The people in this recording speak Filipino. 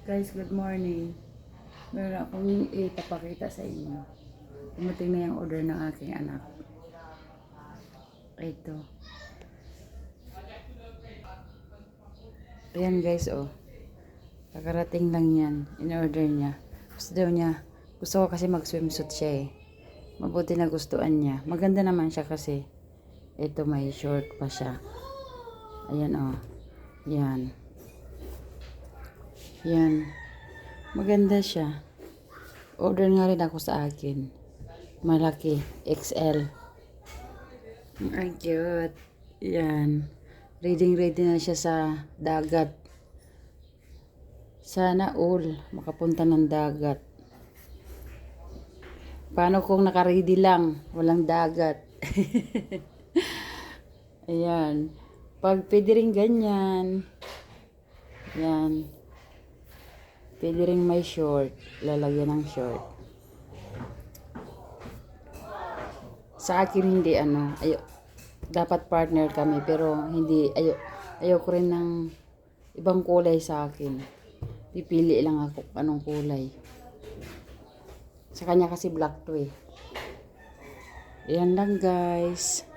Guys, good morning. Meron akong ipapakita sa inyo. Dumating na yung order ng aking anak. Ito. Ayan guys, oh. Kakarating lang yan. In-order niya. Gusto ko kasi mag-swimsuit siya eh. Mabuti na gustuan niya. Maganda naman siya kasi. Ito may short pa siya. Ayan, oh. Yan. Yan. Maganda siya. Order nga rin ako sa akin. Malaki. XL. Ang cute. Yan. Ready na siya sa dagat. Sana all makapunta ng dagat. Paano kung naka-ready lang? Walang dagat. Ayan. Pag pwede rin ganyan. Yan. Pwede rin may short. Lalagyan ng short. Sa akin hindi dapat partner kami pero hindi ayoko rin ng ibang kulay sa akin. Pipili lang ako kung anong kulay. Sa kanya kasi black to eh. Ayan lang guys.